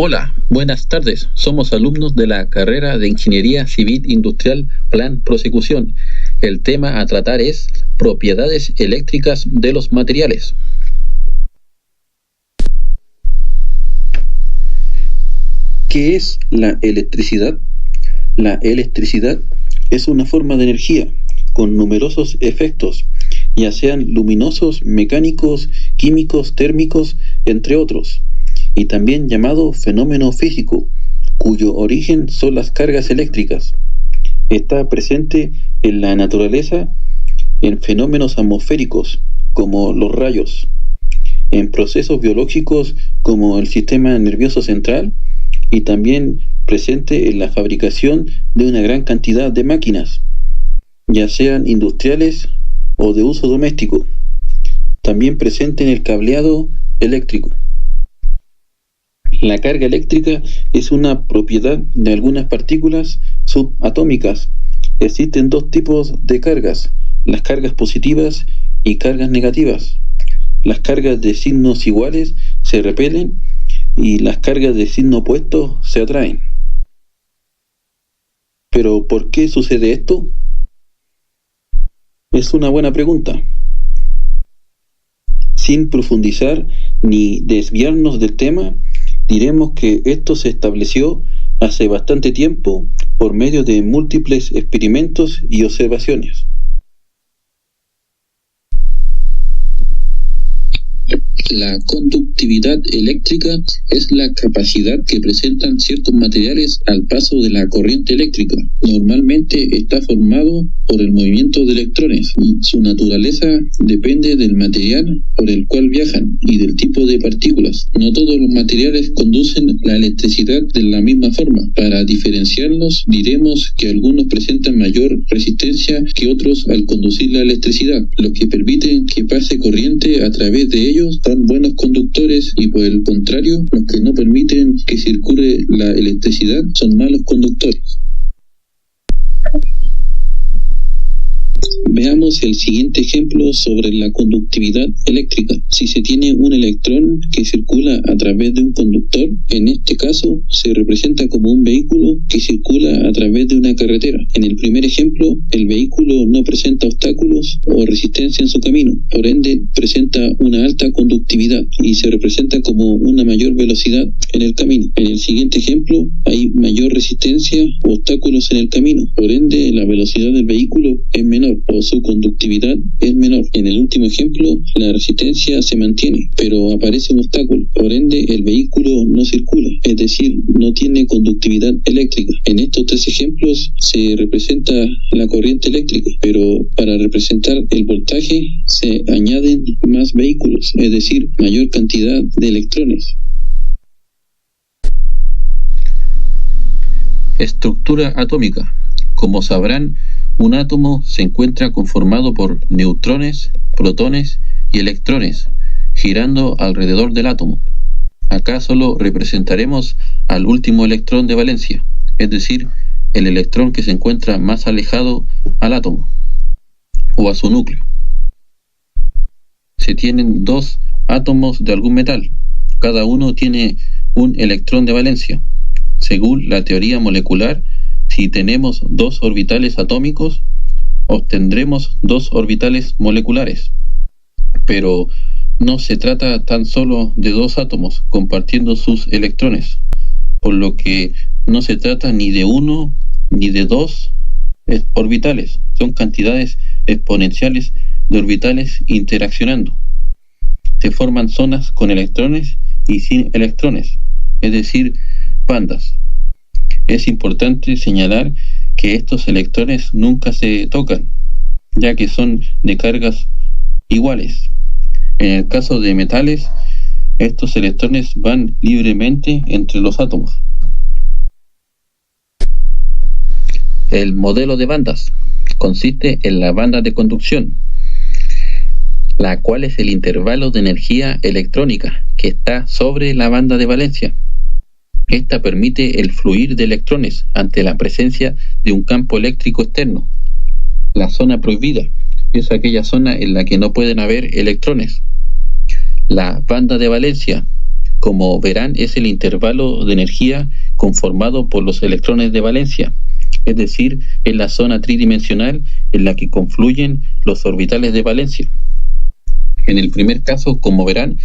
Hola, buenas tardes. Somos alumnos de la carrera de Ingeniería Civil Industrial Plan Prosecución. El tema a tratar es propiedades eléctricas de los materiales. ¿Qué es la electricidad? La electricidad es una forma de energía con numerosos efectos, ya sean luminosos, mecánicos, químicos, térmicos, entre otros, y también llamado fenómeno físico, cuyo origen son las cargas eléctricas. Está presente en la naturaleza en fenómenos atmosféricos, como los rayos, en procesos biológicos como el sistema nervioso central, y también presente en la fabricación de una gran cantidad de máquinas, ya sean industriales o de uso doméstico. También presente en el cableado eléctrico. La carga eléctrica es una propiedad de algunas partículas subatómicas. Existen dos tipos de cargas: las cargas positivas y cargas negativas. Las cargas de signos iguales se repelen y las cargas de signo opuesto se atraen. ¿Pero por qué sucede esto? Es una buena pregunta. Sin profundizar ni desviarnos del tema, diremos que esto se estableció hace bastante tiempo por medio de múltiples experimentos y observaciones. La conductividad eléctrica es la capacidad que presentan ciertos materiales al paso de la corriente eléctrica. Normalmente está formado por el movimiento de electrones. Su naturaleza depende del material por el cual viajan y del tipo de partículas. No todos los materiales conducen la electricidad de la misma forma. Para diferenciarlos, diremos que algunos presentan mayor resistencia que otros al conducir la electricidad, lo que permite que pase corriente a través de ellos. Son buenos conductores, y por el contrario, los que no permiten que circule la electricidad son malos conductores. Veamos el siguiente ejemplo sobre la conductividad eléctrica. Si se tiene un electrón que circula a través de un conductor, en este caso se representa como un vehículo que circula a través de una carretera. En el primer ejemplo, el vehículo no presenta obstáculos o resistencia en su camino, por ende presenta una alta conductividad y se representa como una mayor velocidad en el camino. En el siguiente ejemplo, hay mayor resistencia o obstáculos en el camino, por ende la velocidad del vehículo es menor o su conductividad es menor. En el último ejemplo, la resistencia se mantiene, pero aparece un obstáculo, por ende el vehículo no circula, es decir, no tiene conductividad eléctrica. En estos tres ejemplos se representa la corriente eléctrica, pero para representar el voltaje se añaden más vehículos, es decir, mayor cantidad de electrones. Estructura atómica. Como sabrán, un átomo se encuentra conformado por neutrones, protones y electrones, girando alrededor del átomo. Acá solo representaremos al último electrón de valencia, es decir, el electrón que se encuentra más alejado al átomo, o a su núcleo. Se tienen dos átomos de algún metal, cada uno tiene un electrón de valencia. Según la teoría molecular, si tenemos dos orbitales atómicos, obtendremos dos orbitales moleculares. Pero no se trata tan solo de dos átomos compartiendo sus electrones, por lo que no se trata ni de uno ni de dos orbitales. Son cantidades exponenciales de orbitales interaccionando. Se forman zonas con electrones y sin electrones, es decir, bandas. Es importante señalar que estos electrones nunca se tocan, ya que son de cargas iguales. En el caso de metales, estos electrones van libremente entre los átomos. El modelo de bandas consiste en la banda de conducción, la cual es el intervalo de energía electrónica que está sobre la banda de valencia. Esta permite el fluir de electrones ante la presencia de un campo eléctrico externo. La zona prohibida es aquella zona en la que no pueden haber electrones. La banda de valencia Como verán, es el intervalo de energía conformado por los electrones de valencia, es decir, es la zona tridimensional en la que confluyen los orbitales de valencia. En el primer caso, como verán,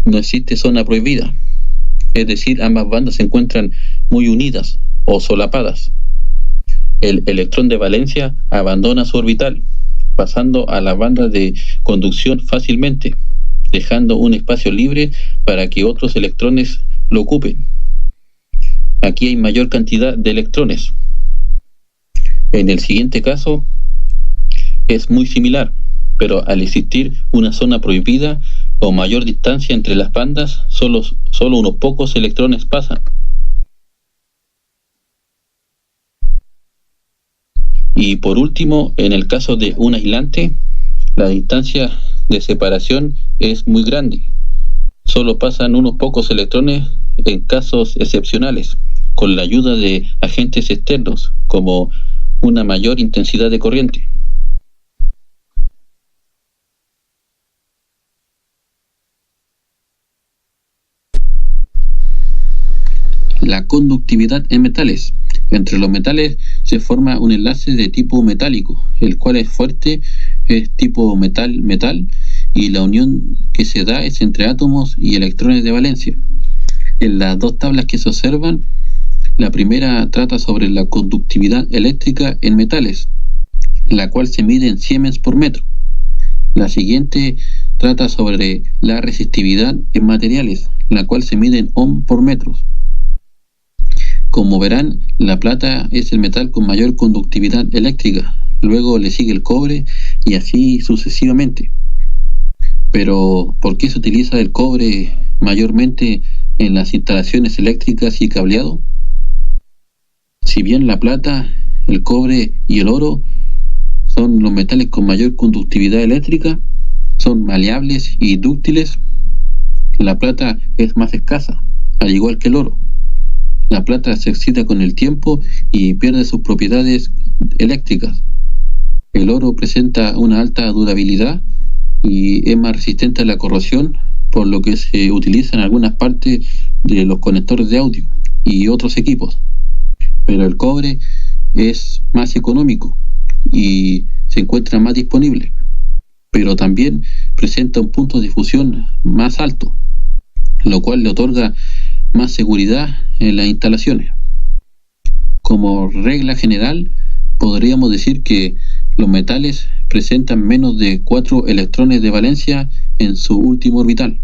no existe zona prohibida, es decir, ambas bandas se encuentran muy unidas o solapadas. El electrón de valencia abandona su orbital, pasando a la banda de conducción fácilmente, dejando un espacio libre para que otros electrones lo ocupen. Aquí hay mayor cantidad de electrones. En el siguiente caso es muy similar, pero al existir una zona prohibida o mayor distancia entre las bandas, solo unos pocos electrones pasan. Y por último, en el caso de un aislante, la distancia de separación es muy grande. Solo pasan unos pocos electrones en casos excepcionales, con la ayuda de agentes externos, como una mayor intensidad de corriente. La conductividad en metales. Entre los metales se forma un enlace de tipo metálico, el cual es fuerte, es tipo metal-metal, y la unión que se da es entre átomos y electrones de valencia. En las dos tablas que se observan, la primera trata sobre la conductividad eléctrica en metales, la cual se mide en siemens por metro. La siguiente trata sobre la resistividad en materiales, la cual se mide en ohm por metros. Como verán, la plata es el metal con mayor conductividad eléctrica, luego le sigue el cobre y así sucesivamente. Pero, ¿por qué se utiliza el cobre mayormente en las instalaciones eléctricas y cableado? Si bien la plata, el cobre y el oro son los metales con mayor conductividad eléctrica, son maleables y dúctiles, la plata es más escasa, al igual que el oro. La plata se oxida con el tiempo y pierde sus propiedades eléctricas. El oro presenta una alta durabilidad y es más resistente a la corrosión, por lo que se utiliza en algunas partes de los conectores de audio y otros equipos. Pero el cobre es más económico y se encuentra más disponible, pero también presenta un punto de fusión más alto, lo cual le otorga más seguridad en las instalaciones. Como regla general, podríamos decir que los metales presentan menos de 4 electrones de valencia en su último orbital.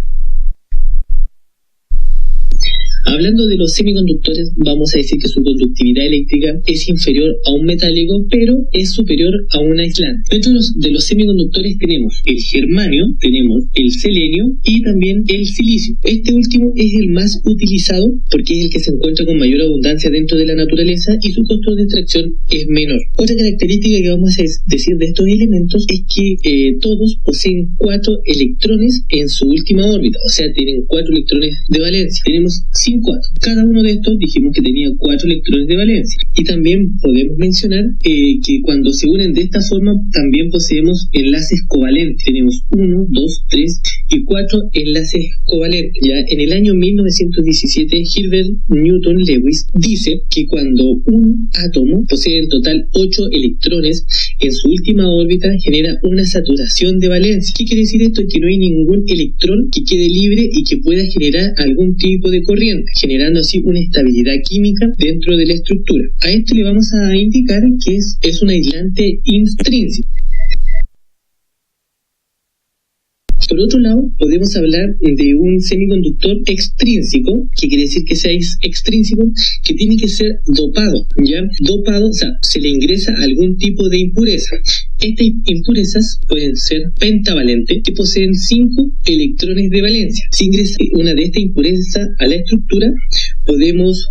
Hablando de los semiconductores, vamos a decir que su conductividad eléctrica es inferior a un metálico, pero es superior a un aislante. Dentro de los semiconductores tenemos el germanio, tenemos el selenio y también el silicio. Este último es el más utilizado porque es el que se encuentra con mayor abundancia dentro de la naturaleza y su costo de extracción es menor. Otra característica que vamos a decir de estos elementos es que todos poseen 4 electrones en su última órbita, o sea, tienen 4 electrones de valencia. Tenemos 5 átomos. Cada uno de estos dijimos que tenía 4 electrones de valencia. Y también podemos mencionar que cuando se unen de esta forma también poseemos enlaces covalentes. Tenemos 1, 2, 3 y 4 enlaces covalentes. Ya en el año 1917, Herbert Newton Lewis dice que cuando un átomo posee en total 8 electrones en su última órbita genera una saturación de valencia. ¿Qué quiere decir esto? Que no hay ningún electrón que quede libre y que pueda generar algún tipo de corriente, generando así una estabilidad química dentro de la estructura. A esto le vamos a indicar que es un aislante intrínseco. Por otro lado, podemos hablar de un semiconductor extrínseco, que quiere decir que sea extrínseco, que tiene que ser dopado, ¿ya? Dopado, o sea, se le ingresa algún tipo de impureza. Estas impurezas pueden ser pentavalentes, que poseen 5 electrones de valencia. Si ingresa una de estas impurezas a la estructura, podemos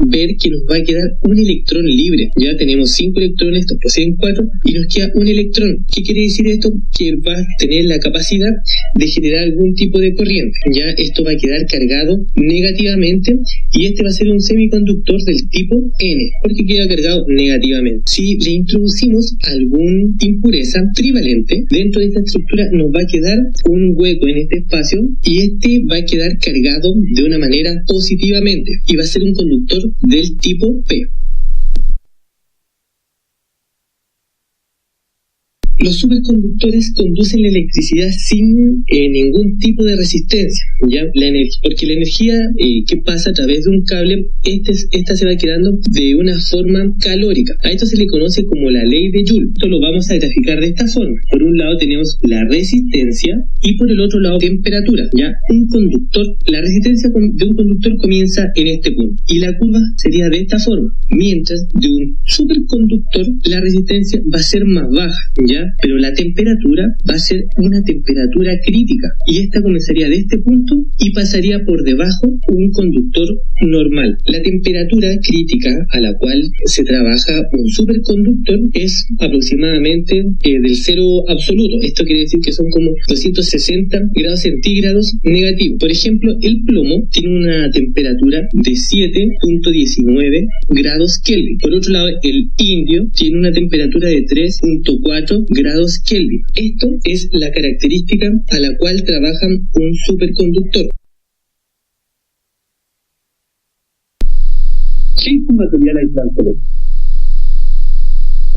ver que nos va a quedar un electrón libre. Ya tenemos 5 electrones, estos poseen 4, y nos queda un electrón. ¿Qué quiere decir esto? Que va a tener la capacidad de generar algún tipo de corriente. Ya esto va a quedar cargado negativamente, y este va a ser un semiconductor del tipo N, porque queda cargado negativamente. Si le introducimos alguna impureza trivalente dentro de esta estructura, nos va a quedar un hueco en este espacio, y este va a quedar cargado de una manera positivamente, y va a ser un conductor del tipo P. Los superconductores conducen la electricidad sin ningún tipo de resistencia, ¿ya? Porque la energía que pasa a través de un cable, esta se va quedando de una forma calórica. A esto se le conoce como la ley de Joule. Esto lo vamos a graficar de esta forma. Por un lado tenemos la resistencia y por el otro lado temperatura, ¿ya? Un conductor, la resistencia de un conductor comienza en este punto y la curva sería de esta forma, mientras de un superconductor la resistencia va a ser más baja, ¿ya? Pero la temperatura va a ser una temperatura crítica, y esta comenzaría de este punto y pasaría por debajo un conductor normal. La temperatura crítica a la cual se trabaja un superconductor es aproximadamente del cero absoluto. Esto quiere decir que son como 260 grados centígrados negativos. Por ejemplo, el plomo tiene una temperatura de 7.19 grados Kelvin. Por otro lado, el indio tiene una temperatura de 3.4 grados Kelvin. Esto es la característica a la cual trabaja un superconductor. ¿Qué es un material aislante eléctrico?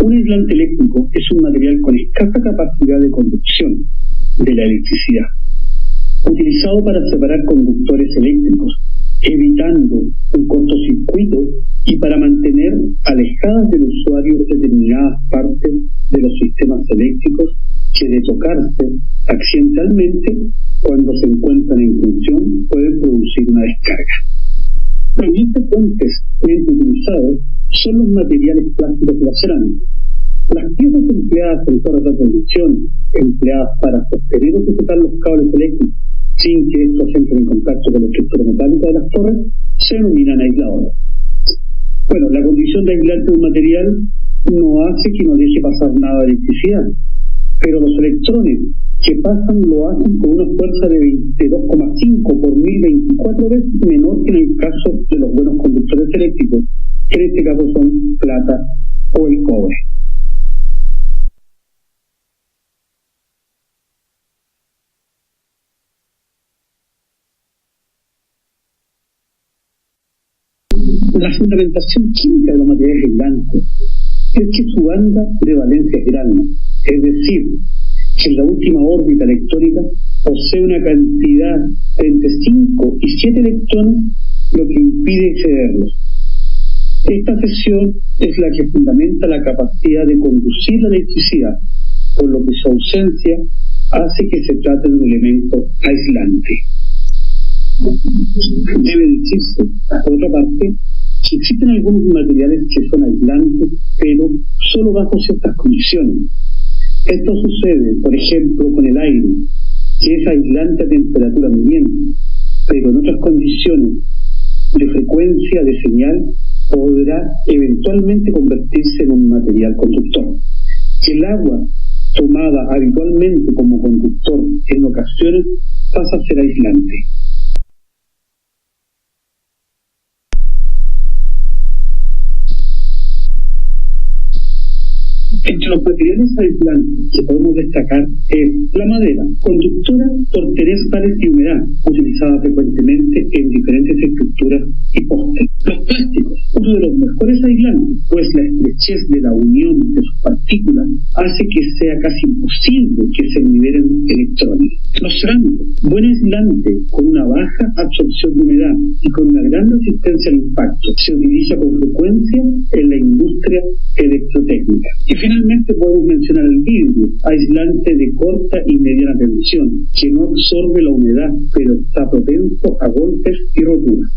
Un aislante eléctrico es un material con escasa capacidad de conducción de la electricidad, utilizado para separar conductores eléctricos, evitando un cortocircuito y para mantener alejadas del usuario determinadas partes de los sistemas eléctricos que, de tocarse accidentalmente cuando se encuentran en función, pueden producir una descarga. Los puentes utilizados son los materiales plásticos de la cerámica. Las piezas empleadas en torres de conducción, empleadas para sostener o sujetar los cables eléctricos sin que estos entren en contacto con la estructura metálica de las torres, se denominan aisladores. Bueno, la condición de aislante de un material no hace que no deje pasar nada de electricidad, pero los electrones que pasan lo hacen con una fuerza de 22,5 por 1024 veces menor que en el caso de los buenos conductores eléctricos, que en este caso son plata o el cobre. La fundamentación química de los materiales aislantes es que su banda de valencia es grande, es decir, que en la última órbita electrónica posee una cantidad de entre 5 y 7 electrones, lo que impide excederlos. Esta sección es la que fundamenta la capacidad de conducir la electricidad, por lo que su ausencia hace que se trate de un elemento aislante. Debe decirse, por otra parte, que existen algunos materiales que son aislantes, pero solo bajo ciertas condiciones. Esto sucede, por ejemplo, con el aire, que es aislante a temperatura ambiente, pero en otras condiciones de frecuencia de señal podrá eventualmente convertirse en un material conductor. El agua, tomada habitualmente como conductor en ocasiones, pasa a ser aislante. Entre los materiales aislantes que podemos destacar es la madera, conductora por tener sales y humedad, utilizada frecuentemente en diferentes estructuras y postes. Los plásticos, uno de los mejores aislantes, pues la estrechez de la unión de sus partículas hace que sea casi imposible que se liberen electrones. Los cerámicos, buen aislante con una baja absorción de humedad y con una gran resistencia al impacto, se utiliza con frecuencia en la industria electrotécnica. Y finalmente podemos mencionar el vidrio, aislante de corta y mediana tensión, que no absorbe la humedad, pero está propenso a golpes y roturas.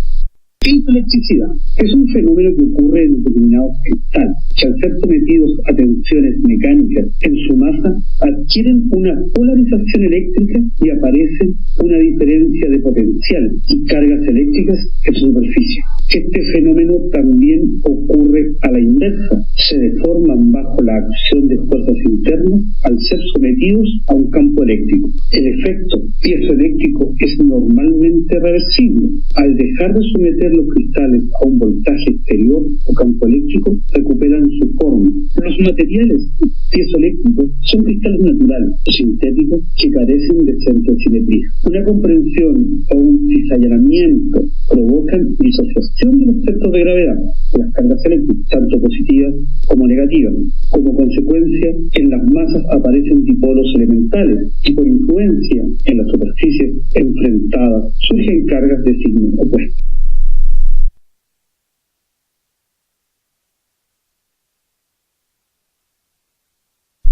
¿Qué es la electricidad? Es un fenómeno que ocurre en determinados cristales, que al ser sometidos a tensiones mecánicas en su masa, adquieren una polarización eléctrica y aparece una diferencia de potencial y cargas eléctricas en su superficie. Este fenómeno también ocurre a la inversa. Se deforman bajo la acción de fuerzas internas al ser sometidos a un campo eléctrico. El efecto piezoeléctrico es normalmente reversible. Al dejar de someter los cristales a un voltaje exterior o campo eléctrico, recuperan su forma. Los materiales piezoeléctricos son cristales naturales o sintéticos que carecen de centro de simetría. Una comprensión o un cizallanamiento provocan disociación de los centros de gravedad, las cargas eléctricas, tanto positivas como negativas. Como consecuencia, en las masas aparecen dipolos elementales y por influencia en las superficies enfrentadas surgen cargas de signo opuesto.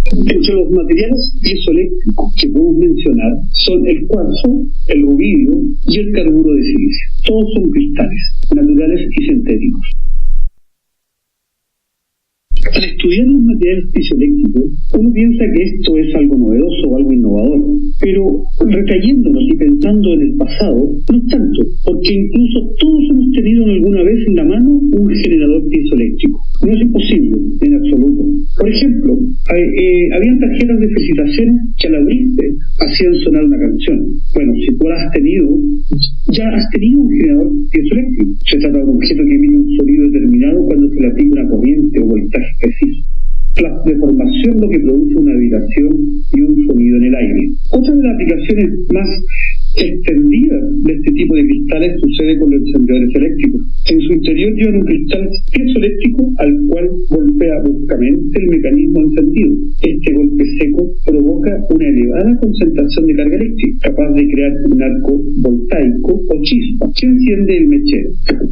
Entre los materiales piezoeléctricos que podemos mencionar son el cuarzo, el rubidio y el carburo de silicio. Todos son cristales, naturales y sintéticos. Al estudiar los materiales piezoeléctricos, uno piensa que esto es algo novedoso o algo innovador, pero recayéndonos y pensando en el pasado, no es tanto, porque incluso todos hemos tenido alguna vez en la mano un generador piezoeléctrico. No es imposible, en absoluto. Por ejemplo, habían tarjetas de felicitaciones que al abrirte hacían sonar una canción. Bueno, si tú la has tenido, ya has tenido un generador piezoeléctrico. Se trata de un objeto que emite un sonido determinado cuando se le aplica una corriente o voltaje preciso. La deformación lo que produce una vibración y un sonido en el aire. Otra de las aplicaciones más extendidas de este tipo de cristales sucede con los encendedores eléctricos. En su interior llevan un cristal piezoeléctrico al cual golpea bruscamente el mecanismo encendido. Este golpe seco provoca una elevada concentración de carga eléctrica, capaz de crear un arco voltaico o chispa que enciende el mechero.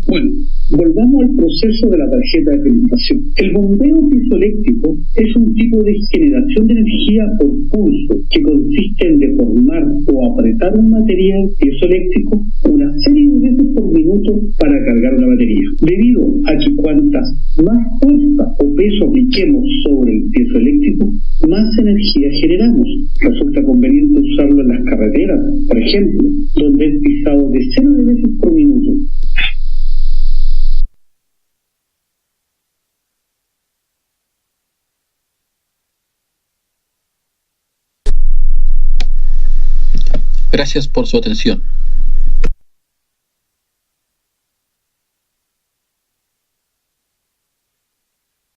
Bueno, volvamos al proceso de la tarjeta de felicitación. El bombeo piezoeléctrico es un tipo de generación de energía por pulso que consiste en deformar o apretar un material piezoeléctrico una serie de veces por minuto para cargar una batería. Debido a que cuantas más fuerza o peso apliquemos sobre el piezoeléctrico, más energía generamos. Resulta conveniente usarlo en las carreteras, por ejemplo, donde es pisado decenas de veces por minuto. Gracias por su atención.